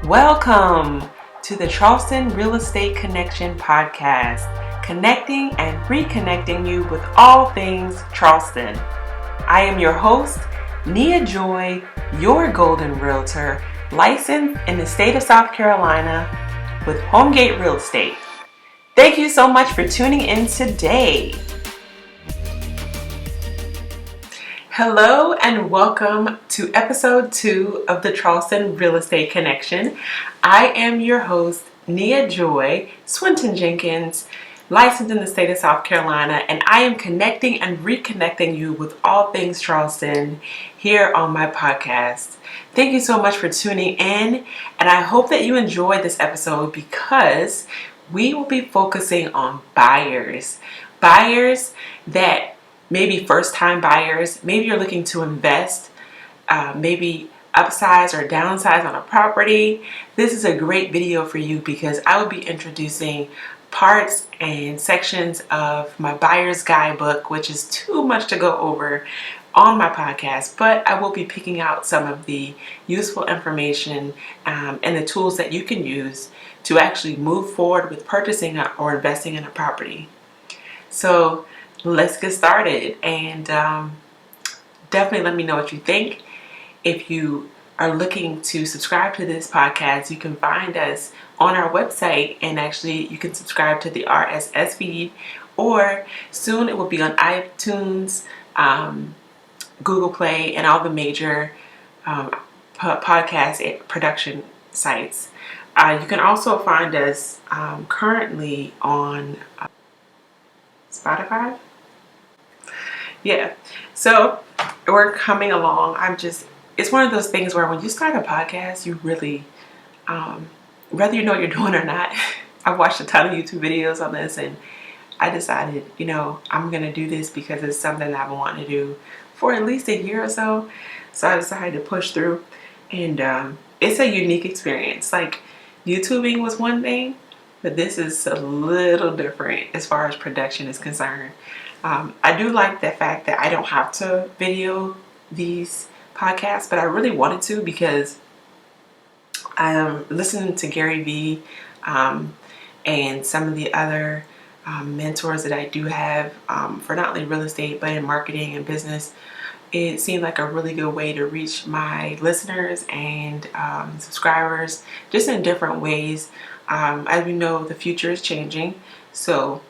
Welcome to the Charleston Real Estate Connection podcast, connecting and reconnecting you with all things Charleston. I am your host, Nia Joy, your Golden Realtor, licensed in the state of South Carolina with Homegate Real Estate. Thank you so much for tuning in today. Hello and welcome to episode 2 of the Charleston Real Estate Connection. I am your host, Nia Joy Swinton Jenkins, licensed in the state of South Carolina, and I am connecting and reconnecting you with all things Charleston here on my podcast. Thank you so much for tuning in, and I hope that you enjoyed this episode because we will be focusing on buyers that maybe first-time buyers, maybe you're looking to invest, maybe upsize or downsize on a property. This is a great video for you because I will be introducing parts and sections of my buyer's guidebook, which is too much to go over on my podcast, but I will be picking out some of the useful information and the tools that you can use to actually move forward with purchasing or investing in a property. So let's get started, and definitely let me know what you think. If you are looking to subscribe to this podcast, you can find us on our website, and actually you can subscribe to the RSS feed, or soon it will be on iTunes, Google Play, and all the major podcast production sites. You can also find us currently on Spotify. Yeah, so we're coming along. It's one of those things where when you start a podcast, you really, whether you know what you're doing or not, I've watched a ton of YouTube videos on this, and I decided, I'm going to do this because it's something that I've been wanting to do for at least a year or so. So I decided to push through, and it's a unique experience. Like, YouTubing was one thing, but this is a little different as far as production is concerned. I do like the fact that I don't have to video these podcasts, but I really wanted to because I am listening to Gary Vee and some of the other mentors that I do have for not only real estate but in marketing and business. It seemed like a really good way to reach my listeners and subscribers just in different ways. As we know, the future is changing, so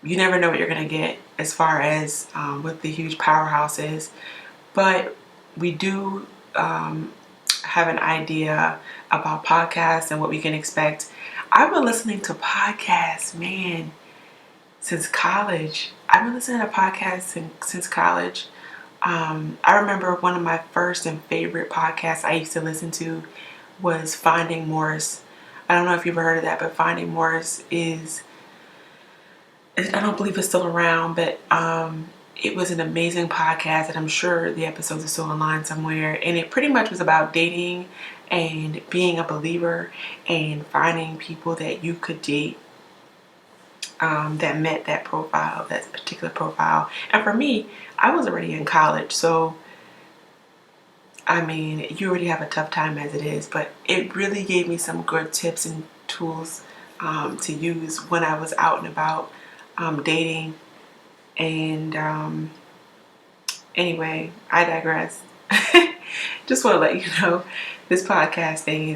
you never know what you're going to get as far as what the huge powerhouse is. But we do have an idea about podcasts and what we can expect. I've been listening to podcasts, since college. I've been listening to podcasts since college. I remember one of my first and favorite podcasts I used to listen to was Finding Morris. I don't know if you've ever heard of that, but Finding Morris I don't believe it's still around, but it was an amazing podcast, and I'm sure the episodes are still online somewhere. And it pretty much was about dating and being a believer and finding people that you could date that met that profile, that particular profile. And for me, I was already in college, so you already have a tough time as it is, but it really gave me some good tips and tools to use when I was out and about dating. And anyway, I digress. Just want to let you know this podcast thing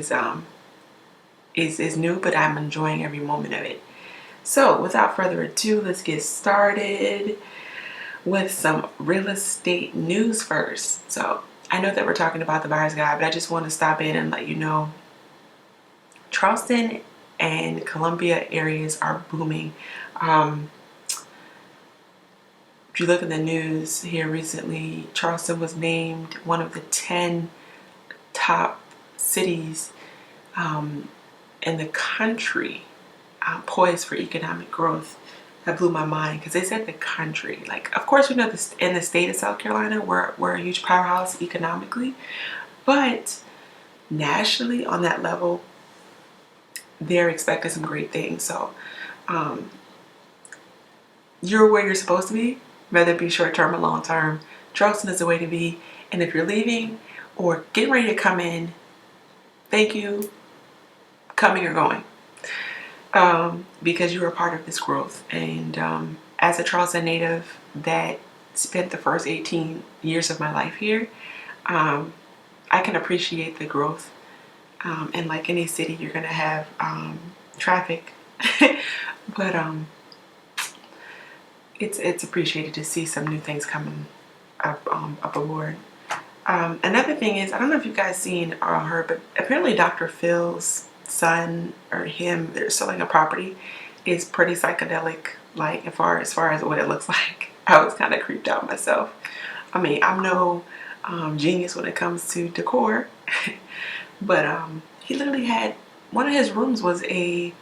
is new, but I'm enjoying every moment of it. So without further ado, let's get started with some real estate news first. So I know that we're talking about the buyer's guide, but I just want to stop in and let you know Charleston and Columbia areas are booming. If you look at the news here recently, Charleston was named one of the 10 top cities in the country poised for economic growth. That blew my mind because they said the country. Like, of course, we know this in the state of South Carolina, we're a huge powerhouse economically, but nationally on that level, they're expecting some great things. So you're where you're supposed to be, whether it be short term or long term. Charleston is the way to be. And if you're leaving, or getting ready to come in, thank you, coming or going, because you were a part of this growth. And as a Charleston native that spent the first 18 years of my life here, I can appreciate the growth. And like any city, you're going to have traffic, but it's appreciated to see some new things coming up aboard. Another thing is, I don't know if you guys seen or heard, but apparently Dr. Phil's son, or him, they're selling a property, is pretty psychedelic, like as far as what it looks like. I was kind of creeped out myself. I mean, I'm no genius when it comes to decor, but he literally had, one of his rooms was a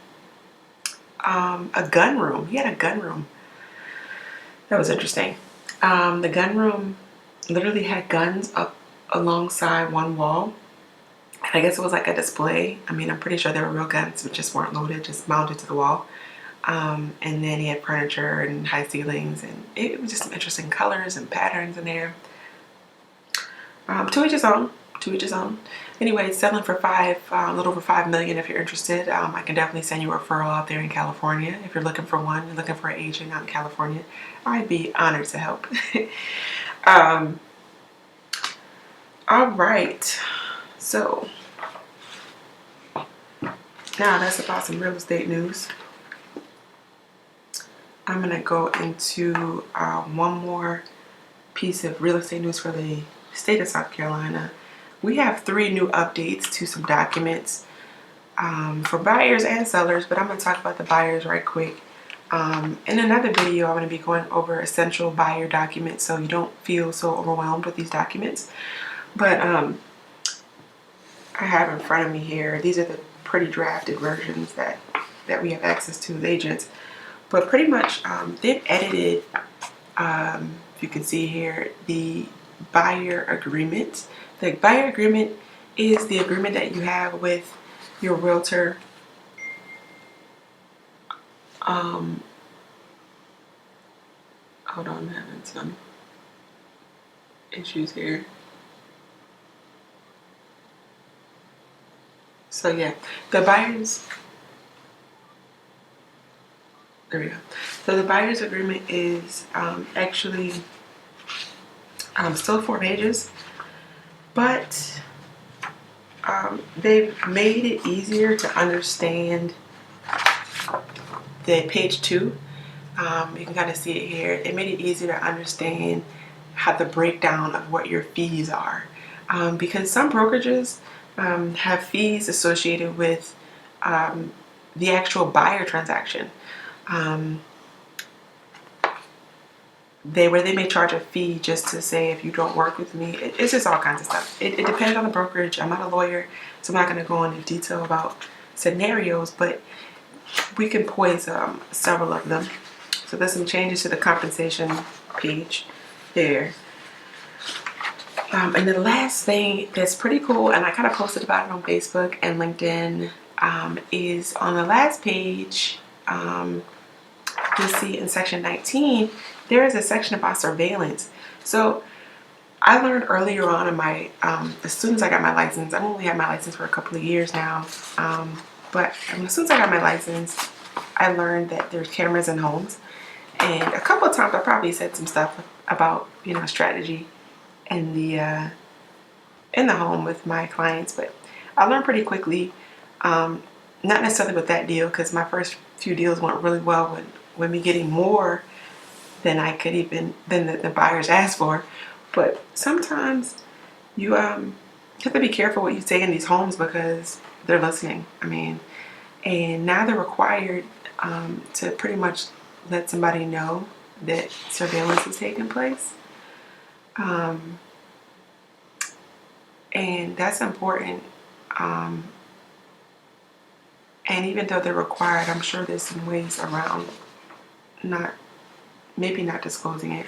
gun room. He had a gun room. That was interesting. The gun room literally had guns up alongside one wall. And I guess it was like a display. I mean, I'm pretty sure they were real guns, but just weren't loaded, just mounted to the wall. And then he had furniture and high ceilings, and it was just some interesting colors and patterns in there. To each his own. To each his own. Anyway, it's selling for a little over $5 million. If you're interested, I can definitely send you a referral out there in California. If you're looking for one, you're looking for an agent out in California, I'd be honored to help. All right. So now that's about some real estate news. I'm gonna go into one more piece of real estate news for the state of South Carolina. We have 3 new updates to some documents for buyers and sellers, but I'm going to talk about the buyers right quick. In another video, I'm going to be going over essential buyer documents so you don't feel so overwhelmed with these documents. But I have in front of me here, these are the pretty drafted versions that we have access to as agents. But pretty much they've edited, if you can see here, the buyer agreement. The buyer agreement is the agreement that you have with your realtor. Hold on, I'm having some issues here. So yeah, the buyers, there we go. So the buyer's agreement is actually still 4 pages, but they've made it easier to understand the page 2. You can kind of see it here. They made it easier to understand how the breakdown of what your fees are, because some brokerages have fees associated with the actual buyer transaction. They may charge a fee just to say, if you don't work with me, it's just all kinds of stuff. It depends on the brokerage. I'm not a lawyer, so I'm not going to go into detail about scenarios, but we can poise several of them. So there's some changes to the compensation page there. And the last thing that's pretty cool, and I kind of posted about it on Facebook and LinkedIn, is on the last page. You'll see in section 19, there is a section about surveillance. So I learned earlier on in my, as soon as I got my license, I've only had my license for a couple of years now, but as soon as I got my license, I learned that there's cameras in homes. And a couple of times I probably said some stuff about, strategy in the home with my clients, but I learned pretty quickly, not necessarily with that deal, because my first few deals went really well with me getting more than I could even, than the buyers asked for. But sometimes you have to be careful what you say in these homes because they're listening. I mean, and now they're required to pretty much let somebody know that surveillance is taking place. And that's important. And even though they're required, I'm sure there's some ways around maybe not disclosing it.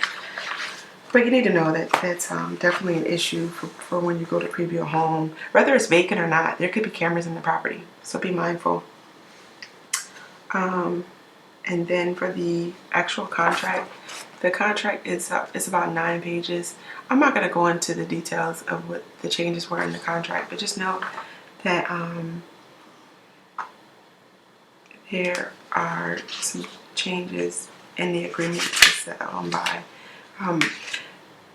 But you need to know that that's definitely an issue for when you go to preview a home. Whether it's vacant or not, there could be cameras in the property. So be mindful. And then for the actual contract, The contract is it's about 9 pages. I'm not going to go into the details of what the changes were in the contract, but just know that there are some changes in the agreement to sell and buy.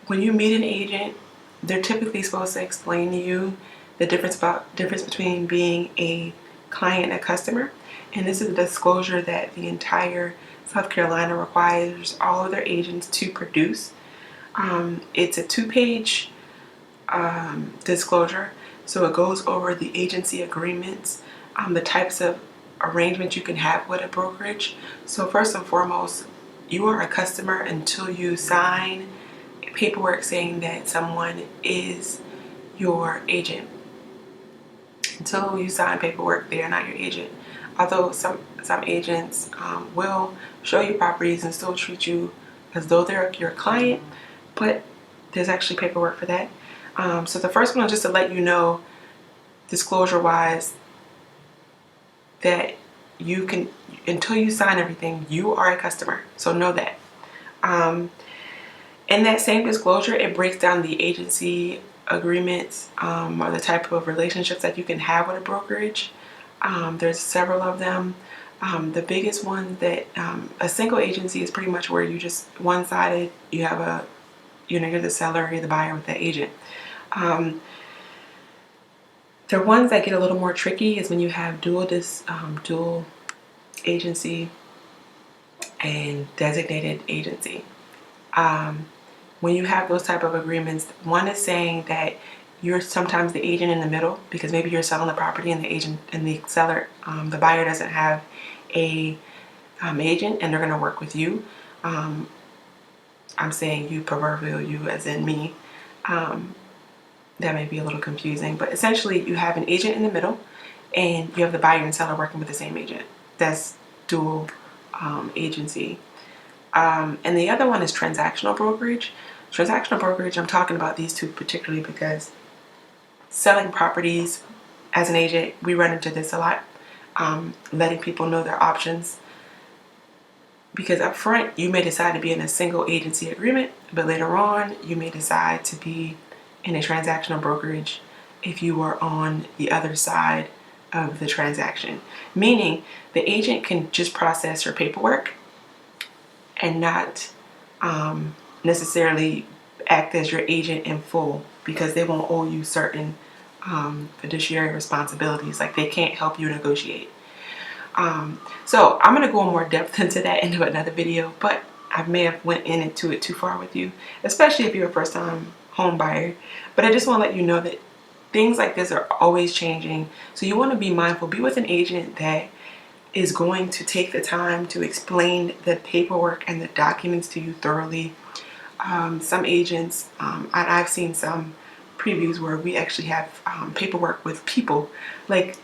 When you meet an agent, they're typically supposed to explain to you the difference between being a client and a customer. And this is a disclosure that the entire South Carolina requires all of their agents to produce. It's a 2-page disclosure, so it goes over the agency agreements, the types of arrangements you can have with a brokerage. So first and foremost, you are a customer until you sign paperwork saying that someone is your agent. Until you sign paperwork, they are not your agent. Although some agents will show you properties and still treat you as though they're your client, but there's actually paperwork for that. So the first one is just to let you know, disclosure-wise, that you can, until you sign everything, you are a customer. So know that. In that same disclosure, it breaks down the agency agreements or the type of relationships that you can have with a brokerage. There's several of them. The biggest one that a single agency is pretty much where you just one-sided. You have you're the seller, you're the buyer with the agent. The ones that get a little more tricky is when you have dual agency and designated agency. When you have those type of agreements, one is saying that you're sometimes the agent in the middle because maybe you're selling the property and the agent and the seller, the buyer doesn't have a agent and they're going to work with you. I'm saying you, proverbial you as in me. That may be a little confusing, but essentially you have an agent in the middle and you have the buyer and seller working with the same agent. That's dual agency. And the other one is transactional brokerage. Transactional brokerage, I'm talking about these two particularly because selling properties as an agent, we run into this a lot. Letting people know their options. Because up front, you may decide to be in a single agency agreement, but later on, you may decide to be in a transactional brokerage if you are on the other side of the transaction. Meaning, the agent can just process your paperwork and not necessarily act as your agent in full because they won't owe you certain fiduciary responsibilities. Like they can't help you negotiate. So I'm going to go in more depth into that into another video, but I may have went into it too far with you, especially if you're a first time home buyer. But I just want to let you know that things like this are always changing. So you want to be mindful. Be with an agent that is going to take the time to explain the paperwork and the documents to you thoroughly. Some agents, I've seen some previews where we actually have paperwork with people, like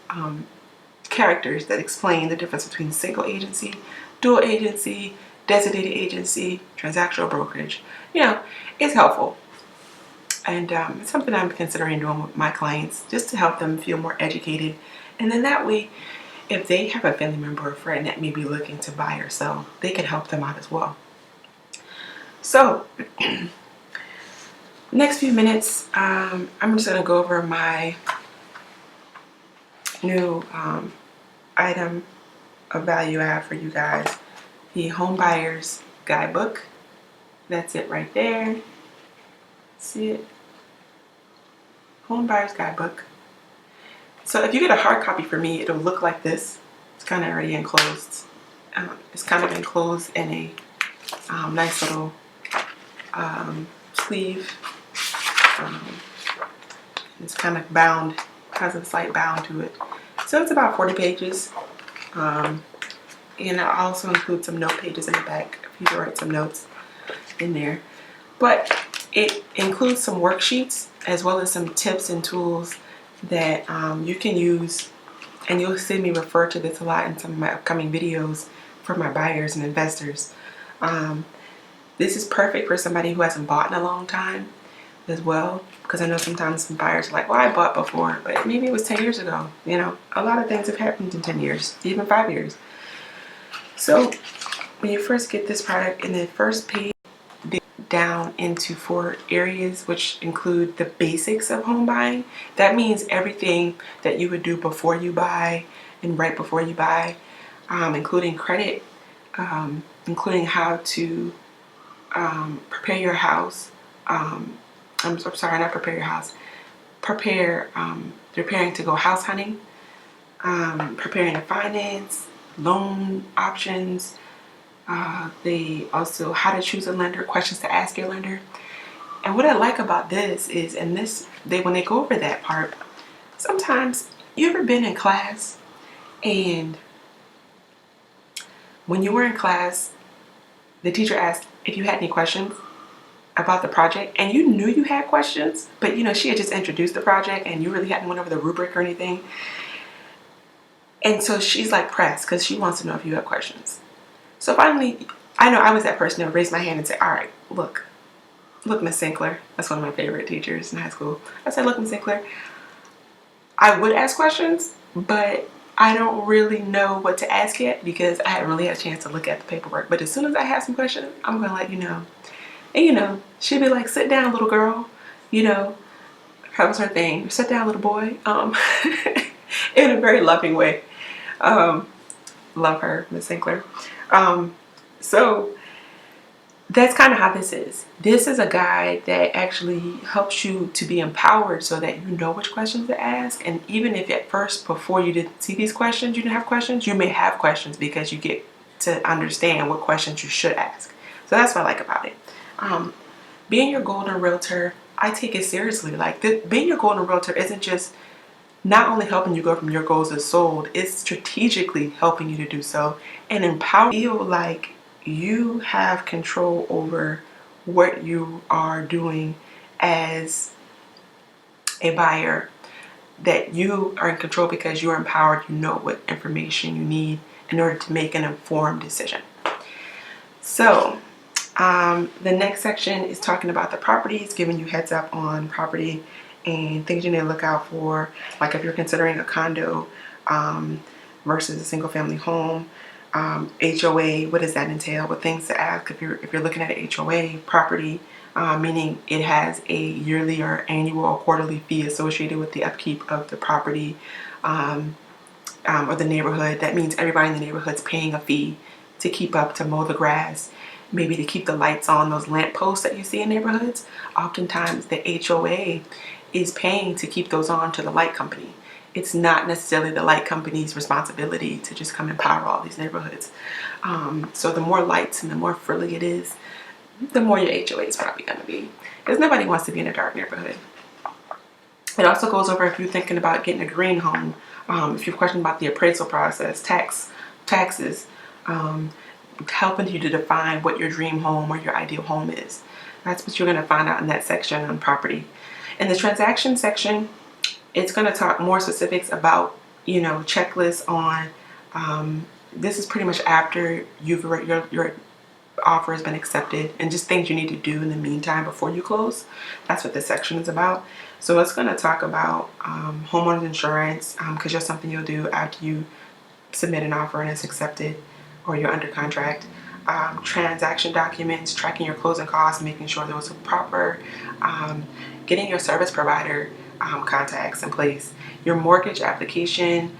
characters that explain the difference between single agency, dual agency, designated agency, transactional brokerage. You know, it's helpful. And it's something I'm considering doing with my clients just to help them feel more educated. And then that way, if they have a family member or friend that may be looking to buy or sell, they can help them out as well. So, next few minutes, I'm just going to go over my new item of value add for you guys. The Homebuyer's Guidebook. That's it right there. See it? Homebuyer's Guidebook. So if you get a hard copy for me, it'll look like this. It's kind of already enclosed. It's kind of enclosed in a nice little sleeve. It's kind of bound, has a slight bound to it. So it's about 40 pages. And I also include some note pages in the back if you can write some notes in there. But it includes some worksheets as well as some tips and tools that you can use, and you'll see me refer to this a lot in some of my upcoming videos for my buyers and investors. This is perfect for somebody who hasn't bought in a long time as well, because I know sometimes some buyers are like, well, I bought before, but maybe it was 10 years ago. You know, a lot of things have happened in 10 years, even 5 years. So when you first get this product, in the first page, down into 4 areas, which include the basics of home buying. That means everything that you would do before you buy and right before you buy, including credit, including how to prepare your house. I'm sorry, not prepare your house. Preparing to go house hunting, preparing to finance, loan options. They also how to choose a lender, questions to ask your lender. And what I like about this is, when they go over that part, sometimes you ever been in class and when you were in class, the teacher asked if you had any questions about the project, and you knew you had questions, but she had just introduced the project and you really hadn't went over the rubric or anything. And so she's like pressed because she wants to know if you have questions. So finally, I know I was that person that would raise my hand and say, all right, look, Miss Sinclair. That's one of my favorite teachers in high school. I said, look, Miss Sinclair, I would ask questions, but I don't really know what to ask yet because I haven't really had a chance to look at the paperwork. But as soon as I have some questions, I'm going to let you know. And she'd be like, sit down, little girl. That was her thing. Sit down, little boy. In a very loving way. Love her, Miss Sinclair. So that's kind of how this is. This is a guide that actually helps you to be empowered so that you know which questions to ask. And even if at first, before you didn't see these questions, you didn't have questions, you may have questions because you get to understand what questions you should ask. So that's what I like about it. Being your golden realtor, I take it seriously. Like being your golden realtor isn't just not only helping you go from your goals as sold, it's strategically helping you to do so and empower you. Feel like you have control over what you are doing as a buyer, that you are in control because you're empowered. You know what information you need in order to make an informed decision. So the next section is talking about the properties, giving you heads up on property and things you need to look out for, like if you're considering a condo versus a single family home. HOA, what does that entail? What things to ask if you're looking at an HOA property, meaning it has a yearly or annual or quarterly fee associated with the upkeep of the property or the neighborhood. That means everybody in the neighborhood's paying a fee to keep up, to mow the grass, maybe to keep the lights on, those lamp posts that you see in neighborhoods. Oftentimes the HOA is paying to keep those on to the light company. It's not necessarily the light company's responsibility to just come and power all these neighborhoods. So the more lights and the more frilly it is, the more your HOA is probably going to be, because nobody wants to be in a dark neighborhood. It also goes over if you're thinking about getting a green home, if you're questioning about the appraisal process, taxes, helping you to define what your dream home or your ideal home is. That's what you're going to find out in that section on property. In the transaction section, it's going to talk more specifics about, checklists on, this is pretty much after your offer has been accepted, and just things you need to do in the meantime before you close. That's what this section is about. So it's going to talk about homeowners insurance, because that's something you'll do after you submit an offer and it's accepted or you're under contract. Transaction documents, tracking your closing costs, making sure those are proper, getting your service provider contacts in place, your mortgage application,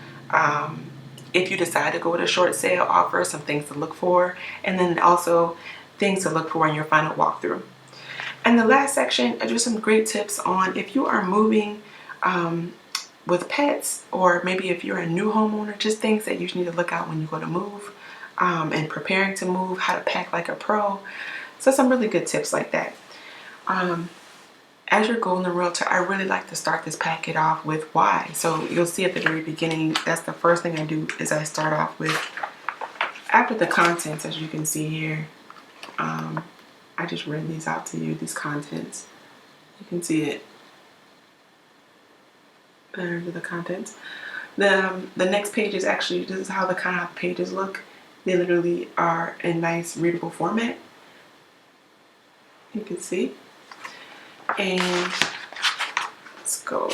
if you decide to go with a short sale offer, some things to look for, and then also things to look for in your final walkthrough. And the last section are just some great tips on if you are moving with pets, or maybe if you're a new homeowner, just things that you need to look out when you go to move, and preparing to move, how to pack like a pro. So some really good tips like that. As your golden realtor, I really like to start this packet off with why. So you'll see at the very beginning, that's the first thing I do, is I start off with, after the contents, as you can see here. I just read these out to you, these contents. You can see it. There's the contents. The next page is actually, this is how the kind of pages look. They literally are in nice readable format. You can see. And let's go.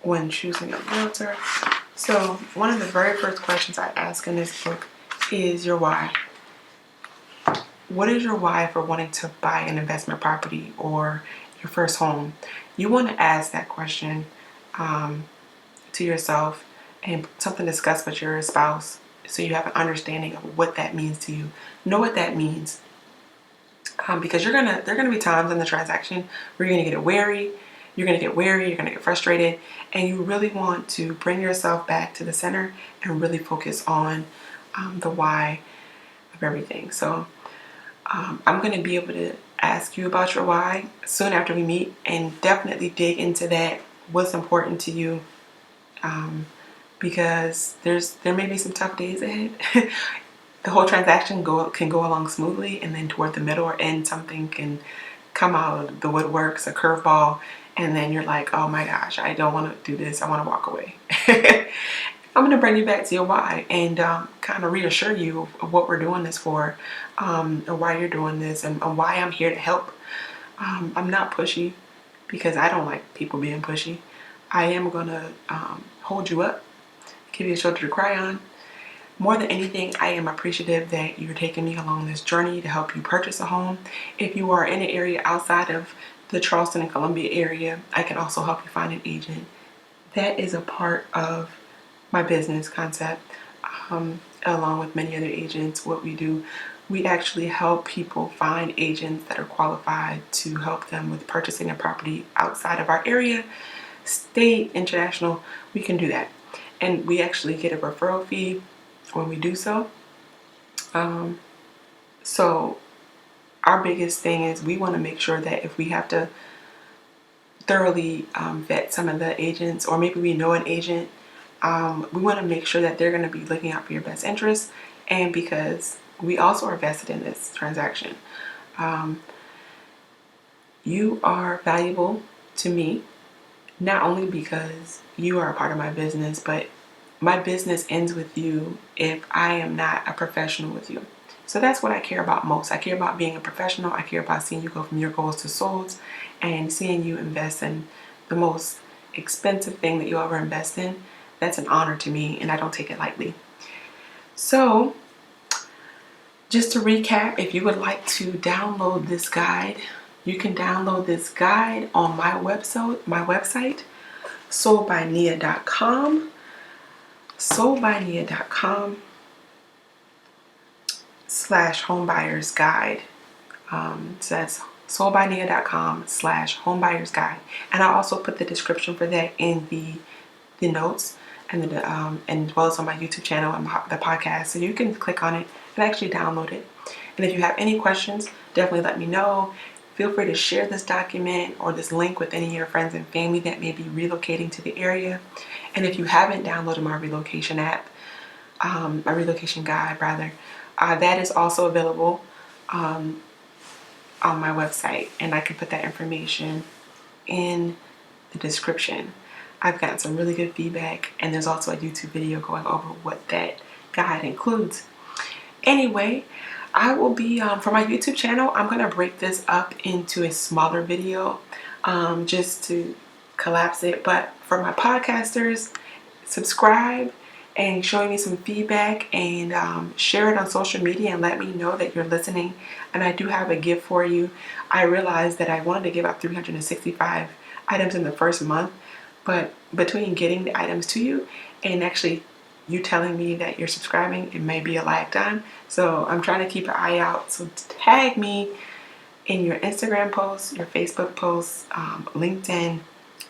When choosing a realtor. So one of the very first questions I ask in this book is your why. what is your why for wanting to buy an investment property or your first home? You want to ask that question to yourself and something to discuss with your spouse so you have an understanding of what that means to you. Know what that means. Because there are gonna be times in the transaction where you're gonna get wary, you're gonna get frustrated, and you really want to bring yourself back to the center and really focus on the why of everything. So I'm gonna be able to ask you about your why soon after we meet, and definitely dig into that, what's important to you, because there may be some tough days ahead. The whole transaction can go along smoothly, and then toward the middle or end, something can come out of the woodworks, a curveball, and then you're like, oh my gosh, I don't want to do this, I want to walk away. I'm going to bring you back to your why and kind of reassure you of what we're doing this for, and why you're doing this, and why I'm here to help. I'm not pushy because I don't like people being pushy. I am going to hold you up, give you a shoulder to cry on. More than anything, I am appreciative that you're taking me along this journey to help you purchase a home. If you are in an area outside of the Charleston and Columbia area, I can also help you find an agent. That is a part of my business concept, along with many other agents. What we do, we actually help people find agents that are qualified to help them with purchasing a property outside of our area, state, international. We can do that. And we actually get a referral fee when we do so. So our biggest thing is we want to make sure that if we have to thoroughly vet some of the agents, or maybe we know an agent, we want to make sure that they're going to be looking out for your best interests, and because we also are vested in this transaction. You are valuable to me, not only because you are a part of my business, but my business ends with you if I am not a professional with you. So that's what I care about most. I care about being a professional. I care about seeing you go from your goals to souls, and seeing you invest in the most expensive thing that you'll ever invest in. That's an honor to me, and I don't take it lightly. So just to recap, if you would like to download this guide, you can download this guide on my website, soldbynia.com. soldbynia.com/homebuyers guide. So that's soldbynia.com/homebuyers guide. And I also put the description for that in the notes, and and as well as on my YouTube channel and the podcast. So you can click on it and actually download it. And if you have any questions, definitely let me know. Feel free to share this document or this link with any of your friends and family that may be relocating to the area. And if you haven't downloaded my relocation app, my relocation guide rather, that is also available on my website, and I can put that information in the description. I've gotten some really good feedback, and there's also a YouTube video going over what that guide includes. Anyway, I will be, for my YouTube channel, I'm going to break this up into a smaller video just to collapse it. But for my podcasters, subscribe and showing me some feedback, and share it on social media and let me know that you're listening. And I do have a gift for you. I realized that I wanted to give out 365 items in the first month, but between getting the items to you and actually you telling me that you're subscribing, it may be a lag time. So I'm trying to keep an eye out. So tag me in your Instagram posts, your Facebook posts, LinkedIn,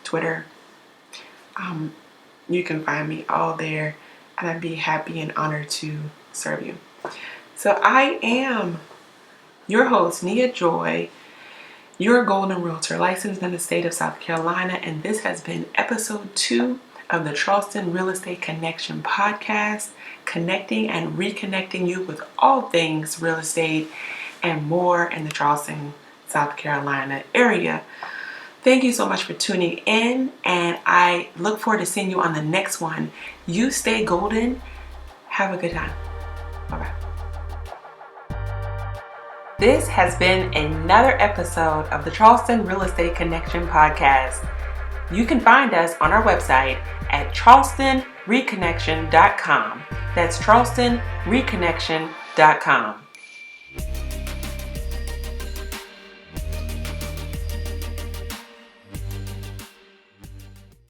Twitter. You can find me all there, and I'd be happy and honored to serve you. So I am your host, Nia Joy, your Golden Realtor, licensed in the state of South Carolina, and this has been episode 2 of the Charleston Real Estate Connection podcast, connecting and reconnecting you with all things real estate and more in the Charleston, South Carolina area. Thank you so much for tuning in, and I look forward to seeing you on the next one. You stay golden. Have a good time. Bye-bye. This has been another episode of the Charleston Real Estate Connection podcast. You can find us on our website at charlestonreconnection.com. That's charlestonreconnection.com.